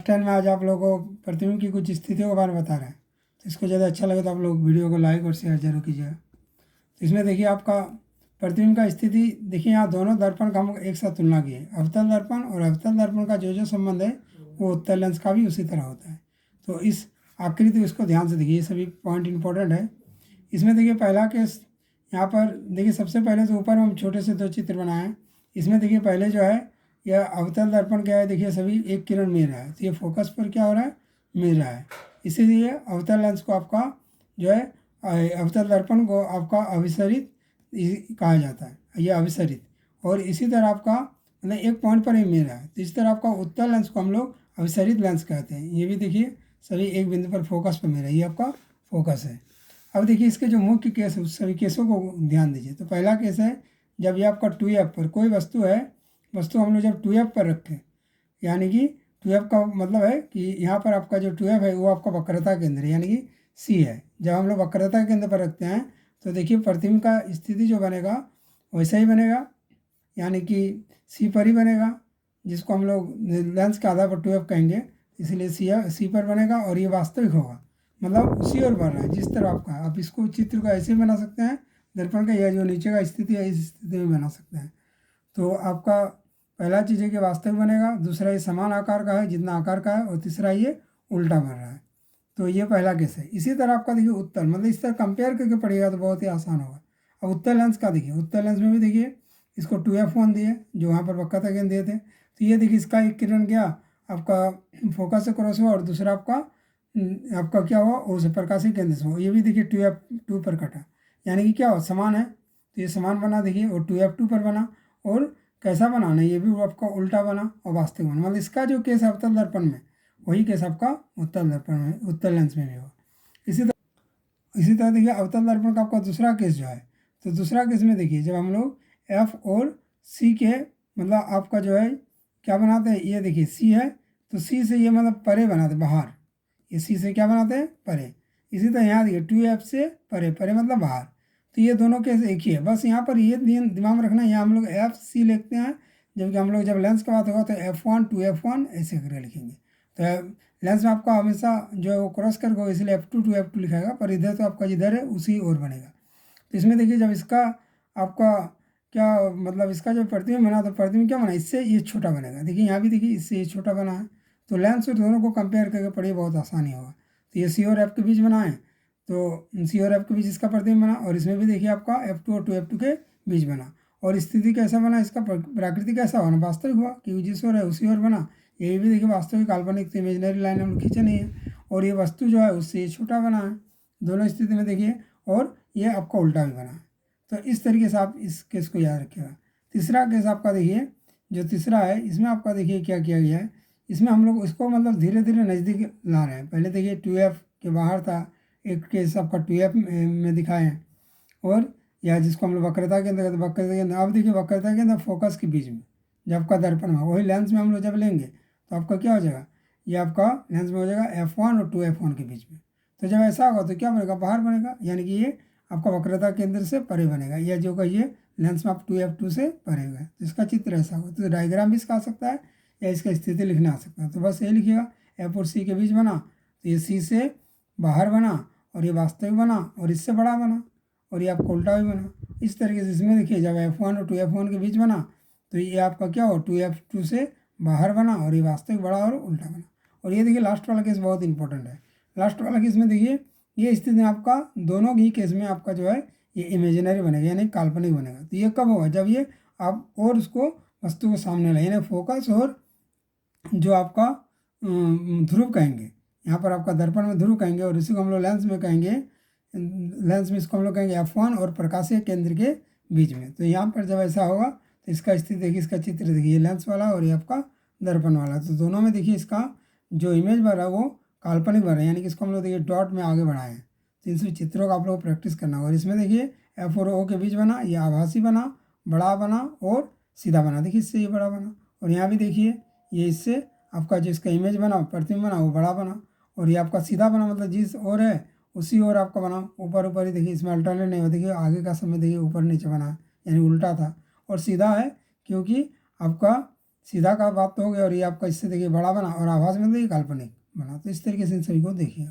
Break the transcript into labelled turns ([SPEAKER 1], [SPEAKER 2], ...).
[SPEAKER 1] Time में आज आप लोगों को प्रतिबिंब की कुछ स्थितियों के बारे में बता रहे हैं। तो इसको ज़्यादा अच्छा लगे तो आप लोग वीडियो को लाइक और शेयर जरूर कीजिएगा। तो इसमें देखिए आपका प्रतिबिंब का स्थिति देखिए, यहाँ दोनों दर्पण का हम एक साथ तुलना किए, अवतल दर्पण और अवतल दर्पण का जो संबंध है वो उत्तल लेंस का भी उसी तरह होता है। तो इस आकृति को इसको ध्यान से देखिए, ये सभी पॉइंट इंपॉर्टेंट है। इसमें देखिए पहला केस यहाँ पर देखिए, सबसे पहले तो ऊपर हम छोटे से दो चित्र बनाए हैं। इसमें देखिए पहले जो है यह अवतल दर्पण क्या है, देखिए सभी एक किरण मिल रहा है, तो ये फोकस पर क्या हो रहा है, मिल रहा है। इसीलिए अवतल लेंस को आपका जो है अवतल दर्पण को आपका अभिसरित कहा जाता है, ये अभिसरित। और इसी तरह आपका मतलब एक पॉइंट पर ही मिल रहा है, तो इस तरह आपका उत्तल लेंस को हम लोग अभिसरित लेंस कहते हैं। ये भी देखिए सभी एक बिंदु पर फोकस पर मिल रहा है, ये आपका फोकस है। अब देखिए इसके जो मुख्य केस है उस सभी केसों को ध्यान दीजिए। तो पहला केस है जब ये आपका 2f पर कोई वस्तु है, वस्तु हम लोग जब 2f पर रखें, यानी कि 2f का मतलब है कि यहाँ पर आपका जो 2f है वो आपका वक्रता केंद्र है, यानी कि C है। जब हम लोग वक्रता केंद्र पर रखते हैं तो देखिए प्रतिबिंब का स्थिति जो बनेगा वैसा ही बनेगा, यानी कि C पर ही बनेगा, जिसको हम लोग लेंस के आधार पर 2f कहेंगे, इसलिए C पर बनेगा और ये वास्तविक होगा, मतलब उसी ओर बढ़ रहा है जिस तरह आपका। आप इसको चित्र को ऐसे बना सकते हैं दर्पण का, यह जो नीचे का स्थिति है इस स्थिति में बना सकते हैं। तो आपका पहला चीज़ है कि वास्तविक बनेगा, दूसरा ये समान आकार का है जितना आकार का है, और तीसरा ये उल्टा बन रहा है। तो ये पहला केस है। इसी तरह आपका देखिए उत्तल, मतलब इस तरह कंपेयर करके पढ़िएगा तो बहुत ही आसान होगा। अब उत्तल लेंस का देखिए, उत्तल लेंस में भी देखिए इसको 2f1 दिए जो वहाँ पर वक्रता केंद्र दिए थे, तो ये देखिए इसका एक किरण गया आपका फोकस से क्रॉस हुआ और दूसरा आपका क्या हुआ उस प्रकाशीय केंद्र से हुआ। ये भी देखिए 2f2 पर कटा, यानी कि क्या हो समान है, तो ये समान बना देखिए, और 2f2 पर बना। और कैसा बनाना, ये भी आपका उल्टा बना और वास्तविक बना। मतलब इसका जो केस है अवतल दर्पण में, वही केस आपका उत्तल दर्पण में, उत्तल लेंस में भी होगा। इसी तरह देखिए अवतल दर्पण का आपका दूसरा केस जो है, तो दूसरा केस में देखिए जब हम लोग F और C के मतलब आपका जो है क्या बनाते हैं, ये देखिए C है तो C से ये मतलब परे बनाते बाहर, ये C से क्या बनाते हैं परे। इसी तरह यहाँ देखिए 2F से परे, परे मतलब बाहर, तो ये दोनों केस एक ही है। बस यहाँ पर ये दिमाग में रखना, यहाँ हम लोग FC लिखते हैं, जबकि हम लोग जब लेंस का बात होगा तो F1 2F1 ऐसे करके लिखेंगे। तो लेंस में आपका हमेशा जो है वो क्रॉस करके होगा, इसलिए F2 2F2 लिखाएगा, पर इधर तो आपका जिधर है उसी ओर बनेगा। तो इसमें देखिए जब इसका आपका क्या मतलब इसका जो प्रतिबिंब बना, तो प्रतिबिंब क्या बना, इससे ये छोटा बनेगा। देखिए यहाँ भी देखिए इससे ये छोटा बना है, तो लेंस और दोनों को कंपेयर करके पढ़िए, बहुत आसानी होगा। तो ये C और F के बीच बना है, तो C और F के बीच इसका प्रतिबिंब बना, और इसमें भी देखिए आपका F2 और 2F2 के बीच बना। और स्थिति कैसा बना, इसका प्राकृतिक कैसा हुआ, वास्तविक हुआ, क्योंकि जिस ओर है उसी ओर बना। ये भी देखिए वास्तविक काल्पनिक तो इमेजनरी लाइन हम लोग खींचे नहीं है, और ये वस्तु जो है उससे ये छोटा बना है दोनों स्थिति में देखिए, और ये आपका उल्टा भी बना है। तो इस तरीके से आप इस केस को याद रखिएगा। तीसरा केस आपका देखिए, जो तीसरा है इसमें आपका देखिए क्या किया गया है, इसमें हम लोग इसको मतलब धीरे धीरे नज़दीक ला रहे हैं। पहले देखिए 2F के बाहर था, एक केस आपका 2F में दिखाए हैं, और या जिसको हम लोग वक्रता के अंदर, वक्रता के अंदर अब देखिए वक्रता के अंदर फोकस के बीच में जब आपका दर्पण हुआ, वही लेंस में हम लोग जब लेंगे तो आपका क्या हो जाएगा, ये आपका लेंस में हो जाएगा F1 और 2F1 के बीच में। तो जब ऐसा होगा तो क्या बनेगा, बाहर बनेगा, यानी कि ये आपका वक्रता केंद्र से परे बनेगा, या जो कहिए लेंस में आप 2F2 से परे हुए, तो इसका चित्र ऐसा होगा। तो डायग्राम भी इसका आ सकता है या इसका स्थिति लिखना आ सकता है। तो बस ये लिखिएगा F और C के बीच बना, तो ये C से बाहर बना, और ये वास्तविक बना, और इससे बड़ा बना, और ये आपका उल्टा भी बना। इस तरीके से इसमें देखिए जब F1 और 2F1 के बीच बना, तो ये आपका क्या हो 2F2 से बाहर बना, और ये वास्तविक बड़ा और उल्टा बना। और ये देखिए लास्ट वाला केस बहुत इंपॉर्टेंट है। लास्ट वाला केस में देखिए ये स्थिति में आपका दोनों ही केस में आपका जो है ये इमेजिनरी बनेगा, यानी काल्पनिक बनेगा। तो ये कब होगा, जब ये आप और उसको वस्तु को सामने लाए, यानी फोकस और जो आपका ध्रुव कहेंगे, यहाँ पर आपका दर्पण में ध्रुव कहेंगे, और इसी को हम लोग लेंस में कहेंगे, लेंस में इसको हम लोग कहेंगे F1 और प्रकाशीय केंद्र के बीच में। तो यहाँ पर जब ऐसा होगा तो इसका स्थिति देखिए, इसका चित्र देखिए, ये लेंस वाला और ये आपका दर्पण वाला, तो दोनों में देखिए इसका जो इमेज बन रहा है वो काल्पनिक बन रहा है, यानी कि इसको हम लोग देखिए डॉट में आगे बढ़ाए हैं। तो इन सभी चित्रों का आप लोग प्रैक्टिस करना होगा। और इसमें देखिए F और O के बीच बना, ये आभासी बना, बड़ा बना और सीधा बना, देखिए इससे ये बड़ा बना। और यहाँ भी देखिए ये इससे आपका जो इसका इमेज बना, प्रतिबिंब बना, वो बड़ा बना, और ये आपका सीधा बना, मतलब जिस ओर है उसी ओर आपका बना, ऊपर ऊपर ही देखिए, इसमें अल्टरनेट नहीं हो, देखिए आगे का समय देखिए ऊपर नीचे बना, यानी उल्टा था, और सीधा है क्योंकि आपका सीधा का बात तो हो गया, और ये आपका इससे देखिए बड़ा बना और आभास में देखिए काल्पनिक बना। तो इस तरीके से इन सभी को देखिए।